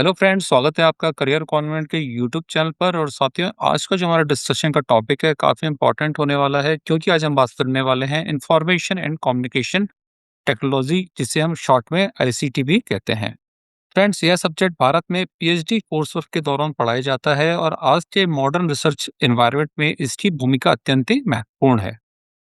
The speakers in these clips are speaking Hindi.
हेलो फ्रेंड्स, स्वागत है आपका करियर कॉन्वेंट के यूट्यूब चैनल पर। और साथियों, आज का जो हमारा डिस्कशन का टॉपिक है काफ़ी इंपॉर्टेंट होने वाला है, क्योंकि आज हम बात करने वाले हैं इंफॉर्मेशन एंड कम्युनिकेशन टेक्नोलॉजी, जिसे हम शॉर्ट में आईसीटी भी कहते हैं। फ्रेंड्स, यह सब्जेक्ट भारत में पीएचडी कोर्स वर्क के दौरान पढ़ाया जाता है और आज के मॉडर्न रिसर्च एनवायरनमेंट में इसकी भूमिका अत्यंत ही महत्वपूर्ण है।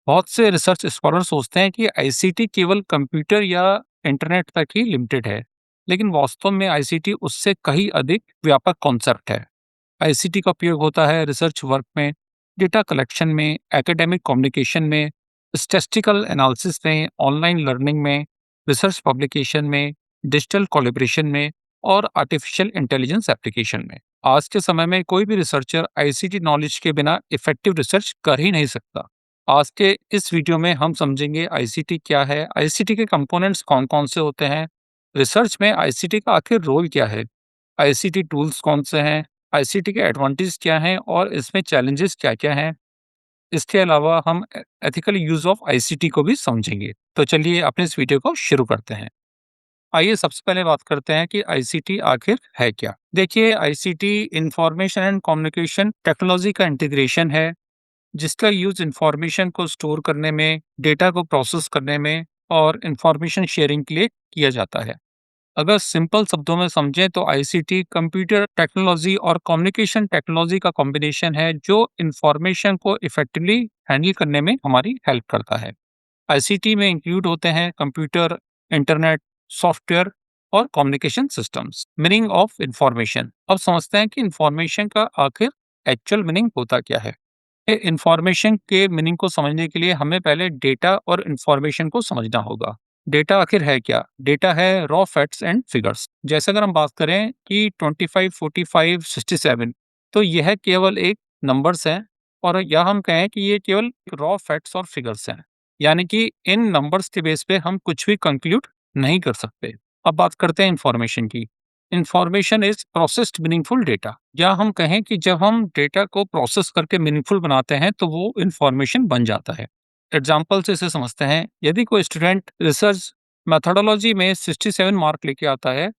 बहुत से रिसर्च स्कॉलर सोचते हैं कि आईसीटी केवल कंप्यूटर या इंटरनेट तक ही लिमिटेड है, लेकिन वास्तव में आईसीटी उससे कहीं अधिक व्यापक कॉन्सेप्ट है। आईसीटी का उपयोग होता है रिसर्च वर्क में, डेटा कलेक्शन में, एकेडमिक कम्युनिकेशन में, स्टैटिस्टिकल एनालिसिस में, ऑनलाइन लर्निंग में, रिसर्च पब्लिकेशन में, डिजिटल कोलैबोरेशन में और आर्टिफिशियल इंटेलिजेंस एप्लीकेशन में। आज के समय में कोई भी रिसर्चर आईसीटी नॉलेज के बिना इफेक्टिव रिसर्च कर ही नहीं सकता। आज के इस वीडियो में हम समझेंगे आईसीटी क्या है, आईसीटी के कंपोनेंट्स कौन-कौन से होते हैं, रिसर्च में आईसीटी का आखिर रोल क्या है, आईसीटी टूल्स कौन से हैं, आईसीटी के एडवांटेज क्या हैं और इसमें चैलेंजेस क्या-क्या हैं। इसके अलावा हम एथिकल यूज़ ऑफ आईसीटी को भी समझेंगे। तो चलिए अपने इस वीडियो को शुरू करते हैं। आइए सबसे पहले बात करते हैं कि आईसीटी आखिर है क्या? देखिए, ICT information and communication technology का इंटीग्रेशन है, जिसका यूज़ इंफॉर्मेशन को स्टोर करने में, डेटा को प्रोसेस करने में और इंफॉर्मेशन शेयरिंग के लिए किया जाता है। अगर सिंपल शब्दों में समझें तो आईसीटी कंप्यूटर टेक्नोलॉजी और कम्युनिकेशन टेक्नोलॉजी का कॉम्बिनेशन है, जो इंफॉर्मेशन को इफेक्टिवली हैंडल करने में हमारी हेल्प करता है। आईसीटी में इंक्लूड होते हैं कंप्यूटर, इंटरनेट, सॉफ्टवेयर और communication systems. Meaning of information. अब समझते हैं कि इंफॉर्मेशन का आखिर एक्चुअल मीनिंग होता क्या है। इंफॉर्मेशन के मीनिंग को समझने के लिए हमें पहले डेटा और इंफॉर्मेशन को समझना होगा। डेटा आखिर है क्या? डेटा है रॉ फैक्ट्स एंड फिगर्स। जैसे अगर हम बात करें कि 25, 45, 67, तो यह केवल एक नंबर्स हैं, और या हम कहें कि ये केवल रॉ फैक्ट्स और फिगर्स हैं। यानी कि इन नंबर्स के बेस पे हम कुछ भी कंक्लूड नहीं कर सकते। अब बात करते हैं इंफॉर्मेशन की। Information is processed meaningful data, या हम कहें कि जब हम डेटा को प्रोसेस करके मीनिंगफुल बनाते हैं तो वो इंफॉर्मेशन बन जाता है। एग्जाम्पल से इसे समझते हैं। यदि कोई स्टूडेंट रिसर्च मेथोडोलॉजी में 67 मार्क लेके आता है,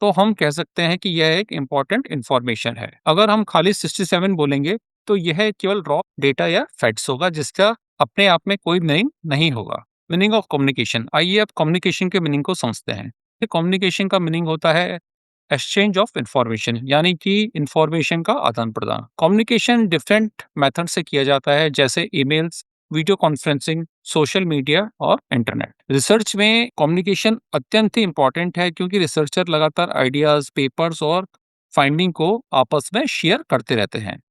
तो हम कह सकते हैं कि यह एक इम्पॉर्टेंट इंफॉर्मेशन है। अगर हम खाली 67 बोलेंगे तो यह केवल रॉ डेटा या फैक्ट्स होगा, जिसका अपने आप में कोई मीनिंग नहीं होगा। Meaning of communication. आइए अब कम्युनिकेशन के मीनिंग को समझते हैं। कम्युनिकेशन का मीनिंग होता है एक्सचेंज ऑफ इंफॉर्मेशन, यानी कि इंफॉर्मेशन का आदान प्रदान। कम्युनिकेशन डिफरेंट मेथड से किया जाता है, जैसे emails, video conferencing, social media और इंटरनेट। रिसर्च में कम्युनिकेशन अत्यंत ही इंपॉर्टेंट है, क्योंकि रिसर्चर लगातार आइडियाज, पेपर्स और फाइंडिंग को आपस में शेयर करते रहते हैं।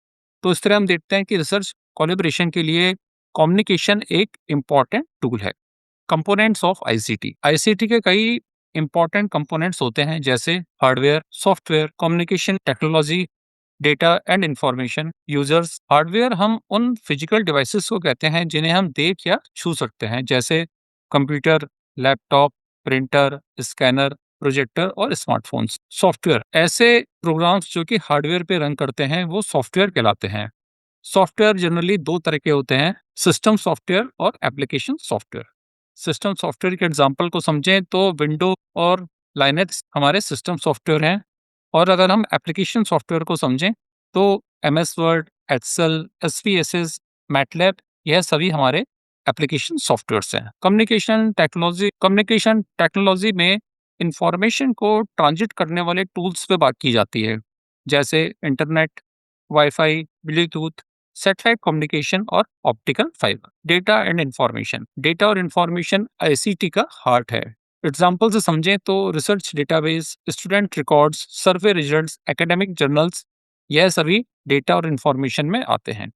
तो इस तरह हम देखते हैं कि रिसर्च कोलैबोरेशन के लिए कम्युनिकेशन एक इम्पॉर्टेंट टूल है। Components of ICT. आईसीटी के कई इंपॉर्टेंट कंपोनेंट्स होते हैं, जैसे hardware, software, communication technology, data and information. Users. Hardware हम उन फिजिकल डिवाइसेस को कहते हैं जिन्हें हम देख या छू सकते हैं, जैसे computer, laptop, printer, scanner, projector और स्मार्टफोन्स। सॉफ्टवेयर ऐसे प्रोग्राम्स जो कि हार्डवेयर पे रन करते हैं, वो सॉफ्टवेयर कहलाते हैं। सॉफ्टवेयर जनरली दो तरह के होते हैं, सिस्टम सॉफ्टवेयर और एप्लीकेशन सॉफ्टवेयर। सिस्टम सॉफ्टवेयर के एग्जांपल को समझें तो विंडो और लाइनेक्स हमारे सिस्टम सॉफ्टवेयर हैं। और अगर हम एप्लीकेशन सॉफ्टवेयर को समझें तो MS Word, Excel, SPSS, MATLAB, यह सभी हमारे एप्लीकेशन सॉफ्टवेयर्स हैं। कम्युनिकेशन टेक्नोलॉजी में इंफॉर्मेशन को ट्रांजिट करने वाले टूल्स पे बात की जाती है, जैसे internet, WiFi, Bluetooth, satellite communication और optical fibre. Data and information. Data और इंफॉर्मेशन आईसीटी का हार्ट है। एग्जाम्पल से समझें तो research database, student records, survey results, academic journals, यह सभी डेटा और इंफॉर्मेशन में आते हैं।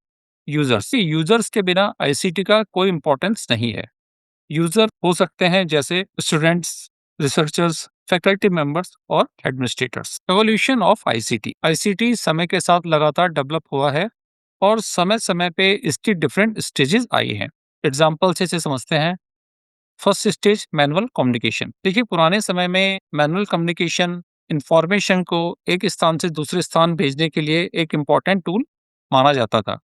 यूजर्स के बिना आईसीटी का कोई इंपॉर्टेंस नहीं है। यूजर हो सकते हैं जैसे स्टूडेंट्स, रिसर्चर्स, फैकल्टी मेंबर्स और administrators. Evolution of ICT. ICT समय के साथ लगातार डेवलप हुआ है और समय समय पे इसकी डिफरेंट स्टेजेस आई हैं। एग्जाम्पल से इसे समझते हैं। First stage manual communication. देखिए, पुराने समय में मैनुअल कम्युनिकेशन इंफॉर्मेशन को एक स्थान से दूसरे स्थान भेजने के लिए एक इम्पॉर्टेंट टूल माना जाता था।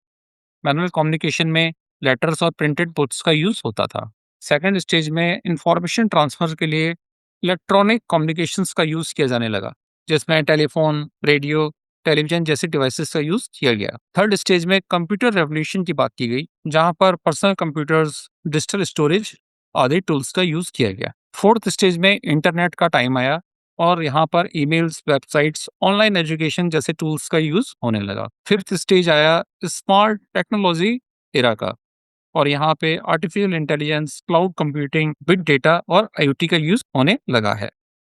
मैनुअल कम्युनिकेशन में लेटर्स और प्रिंटेड बुक्स का यूज होता था। सेकंड स्टेज में इंफॉर्मेशन ट्रांसफर के लिए इलेक्ट्रॉनिक कम्युनिकेशंस का यूज किया जाने लगा। जिसमें टेलीफ़ोन, रेडियो, टेलीविज़न जैसे डिवाइसेज़ का यूज़ किया गया। थर्ड स्टेज में कंप्यूटर रेवोल्यूशन की बात की गई, जहाँ पर पर्सनल कंप्यूटर्स, डिजिटल स्टोरेज आदि टूल्स का यूज़ किया गया। फोर्थ स्टेज में इंटरनेट का टाइम आया और यहाँ पर ईमेल्स, वेबसाइट्स, ऑनलाइन एजुकेशन जैसे टूल्स का यूज़ होने लगा। फिफ्थ स्टेज आया स्मार्ट टेक्नोलॉजी एरा का और यहाँ पे artificial intelligence, cloud computing, big data और आईओटी का यूज़ होने लगा है।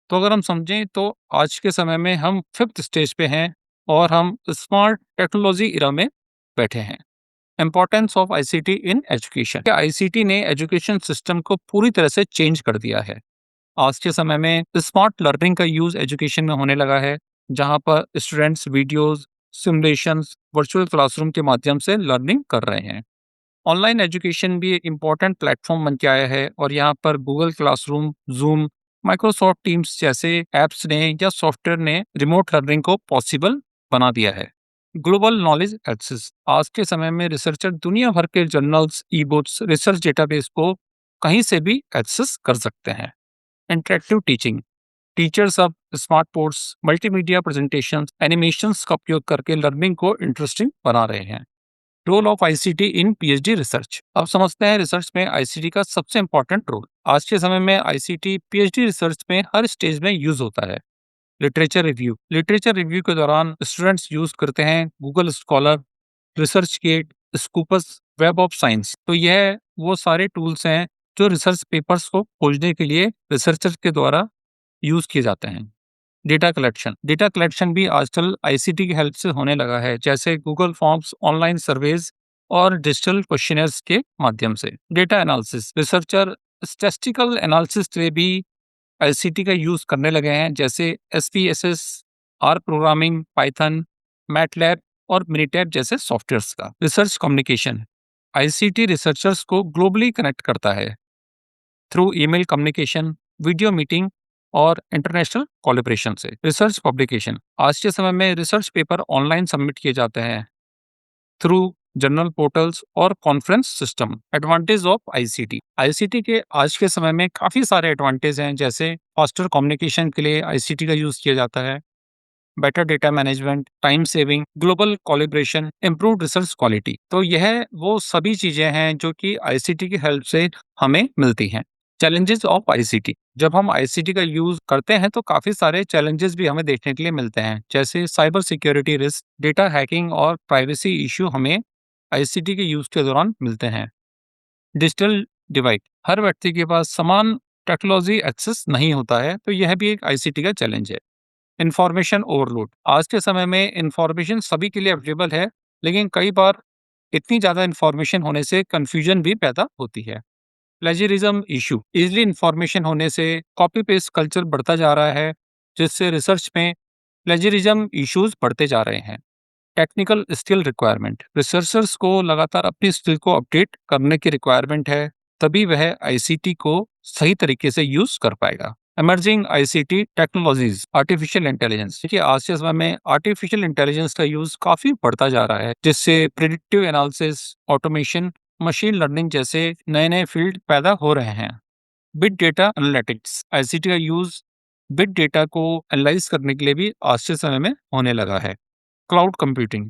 तो अगर हम समझें तो आज के समय में हम फिफ्थ स्टेज पे हैं और हम स्मार्ट टेक्नोलॉजी इरा में बैठे हैं। Importance of ICT in education. ICT ने एजुकेशन सिस्टम को पूरी तरह से चेंज कर दिया है। आज के समय में स्मार्ट लर्निंग का यूज एजुकेशन में होने लगा है, जहां पर students videos, simulations, virtual classroom के माध्यम से लर्निंग कर रहे हैं। ऑनलाइन एजुकेशन भी एक इम्पॉर्टेंट प्लेटफॉर्म बन के आया है और यहाँ पर Google classroom, zoom, Microsoft teams जैसे ऐप्स ने या सॉफ्टवेयर ने रिमोट लर्निंग को पॉसिबल बना दिया है। Global knowledge access. आज के समय में रिसर्चर दुनिया भर के journals, e books, research database को कहीं से भी एक्सेस कर सकते हैं। Interactive teaching. टीचर्स अब smart boards, multimedia presentations, animations का उपयोग करके लर्निंग को इंटरेस्टिंग बना रहे हैं। Role of ICT in PhD research. अब समझते हैं रिसर्च में आईसीटी का सबसे इंपॉर्टेंट रोल। आज के समय में आईसीटी पीएचडी रिसर्च में हर स्टेज में यूज होता है। Literature review. लिटरेचर रिव्यू के दौरान स्टूडेंट्स यूज करते हैं Google Scholar, ResearchGate, Scopus, Web of Science. तो यह वो सारे टूल्स हैं जो रिसर्च पेपर्स को खोजने के लिए रिसर्चर के द्वारा यूज किए जाते हैं। Data collection. डेटा कलेक्शन भी आजकल आईसीटी की हेल्प से होने लगा है, जैसे गूगल फॉर्म्स, ऑनलाइन सर्वेज और डिजिटल क्वेश्चनर्स के माध्यम से। Data analysis. Researcher statistical analysis के लिए भी आईसीटी का यूज करने लगे हैं, जैसे SPSS, R programming, Python, MATLAB और मिनिटैब जैसे सॉफ्टवेयर्स का। Research communication. आईसीटी रिसर्चर्स को ग्लोबली कनेक्ट करता है through email communication, video meeting और इंटरनेशनल कोलैबोरेशन से। Research publication. आज के समय में रिसर्च पेपर ऑनलाइन सबमिट किए जाते हैं थ्रू जर्नल पोर्टल्स और conference system. Advantage of ICT. ICT के आज के समय में काफी सारे एडवांटेज हैं, जैसे फास्टर कम्युनिकेशन के लिए आईसीटी का यूज किया जाता है, better data management, time saving, global collaboration, improved research quality. तो यह वो सभी चीजें हैं जो कि आईसीटी की हेल्प से हमें मिलती हैं। Challenges of ICT. जब हम आईसीटी का यूज करते हैं तो काफी सारे चैलेंजेस भी हमें देखने के लिए मिलते हैं, जैसे cyber security risk, data hacking और प्राइवेसी इश्यू हमें आईसीटी के यूज के दौरान मिलते हैं। Digital divide. हर व्यक्ति के पास समान टेक्नोलॉजी एक्सेस नहीं होता है, तो यह भी एक आईसीटी का चैलेंज है। Information overload. आज के समय में इंफॉर्मेशन सभी के लिए अवेलेबल है, लेकिन कई बार इतनी ज़्यादा इंफॉर्मेशन होने से कंफ्यूजन भी पैदा होती है। Plagiarism issue. इजली इंफॉर्मेशन होने से कॉपी पेस्ट कल्चर बढ़ता जा रहा है, जिससे रिसर्च में प्लेजरिज्म इश्यूज बढ़ते जा रहे हैं। Technical skill requirement. रिसर्चर्स को लगातार अपनी स्किल को अपडेट करने की रिक्वायरमेंट है, तभी वह आईसीटी को सही तरीके से यूज कर पाएगा। Emerging ICT technologies. Artificial intelligence. देखिए, आज के समय में आर्टिफिशियल इंटेलिजेंस का यूज काफी बढ़ता जा रहा है, जिससे predictive analysis, automation, machine learning जैसे नए नए फील्ड पैदा हो रहे हैं। Big data analytics. आईसीटी का यूज बिग डेटा को एनालाइज करने के लिए भी आज के समय में होने लगा है। Cloud computing.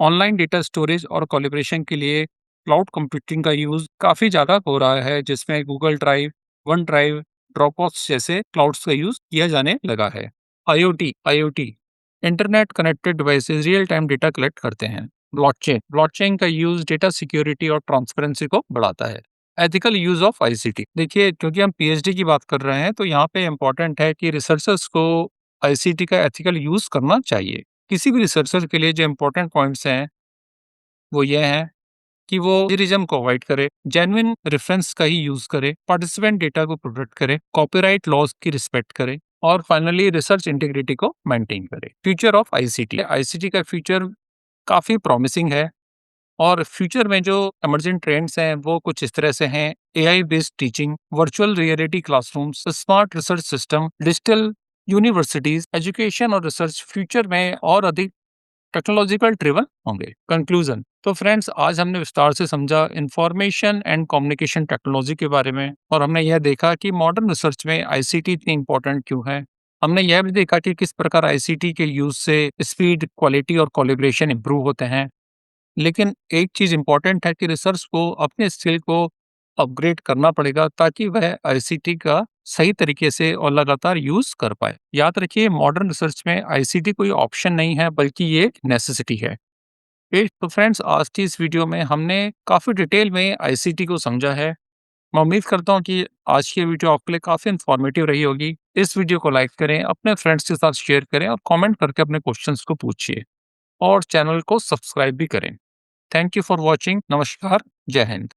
Online data storage और कोलैबोरेशन के लिए क्लाउड कंप्यूटिंग का यूज काफी ज्यादा हो रहा है, जिसमें Google drive, one drive, Dropbox जैसे क्लाउड्स का यूज किया जाने लगा है। IoT. IoT internet connected devices real time data collect करते हैं। ब्लॉकचेन। ब्लॉकचेन का यूज डेटा सिक्योरिटी और ट्रांसपेरेंसी को बढ़ाता है। Ethical use of ICT. देखिए, क्योंकि हम पीएचडी की बात कर रहे हैं, तो यहाँ पे इम्पोर्टेंट है कि रिसर्चर्स को आईसीटी का एथिकल यूज करना चाहिए। किसी भी रिसर्चर के लिए जो इम्पोर्टेंट पॉइंट्स हैं वो ये हैं कि वो प्लेजरिज्म को अवॉइड करे, जेन्युइन रेफरेंस का ही यूज करे, पार्टिसिपेंट डेटा को प्रोटेक्ट करे, कॉपीराइट लॉज की रिस्पेक्ट करे और फाइनली रिसर्च इंटीग्रिटी को मेंटेन करे। Future of ICT. आईसीटी का फ्यूचर काफी प्रॉमिसिंग है और फ्यूचर में जो इमर्जिंग ट्रेंड्स हैं वो कुछ इस तरह से हैं: AI based teaching, virtual reality classrooms, smart research system, digital universities. Education और रिसर्च फ्यूचर में और अधिक टेक्नोलॉजिकल ड्रिवन होंगे। कंक्लूजन। तो फ्रेंड्स, आज हमने विस्तार से समझा इंफॉर्मेशन एंड कम्युनिकेशन टेक्नोलॉजी के बारे में और हमने यह देखा कि मॉडर्न रिसर्च में आईसीटी इतनी इंपॉर्टेंट क्यों है। हमने यह भी देखा कि किस प्रकार आईसीटी के यूज़ से स्पीड, क्वालिटी और कोलैबोरेशन इम्प्रूव होते हैं। लेकिन एक चीज़ इम्पोर्टेंट है कि रिसर्च को अपने स्किल को अपग्रेड करना पड़ेगा ताकि वह आईसीटी का सही तरीके से और लगातार यूज़ कर पाए। याद रखिए, मॉडर्न रिसर्च में आईसीटी कोई ऑप्शन नहीं है, बल्कि ये एक नेसेसिटी है। तो फ्रेंड्स, आज की इस वीडियो में हमने काफ़ी डिटेल में आईसीटी को समझा है। मैं उम्मीद करता हूँ कि आज की वीडियो आपके लिए काफ़ी इन्फॉर्मेटिव रही होगी। इस वीडियो को लाइक करें, अपने फ्रेंड्स के साथ शेयर करें और कमेंट करके अपने क्वेश्चंस को पूछिए और चैनल को सब्सक्राइब भी करें। Thank you for watching. नमस्कार। जय हिंद।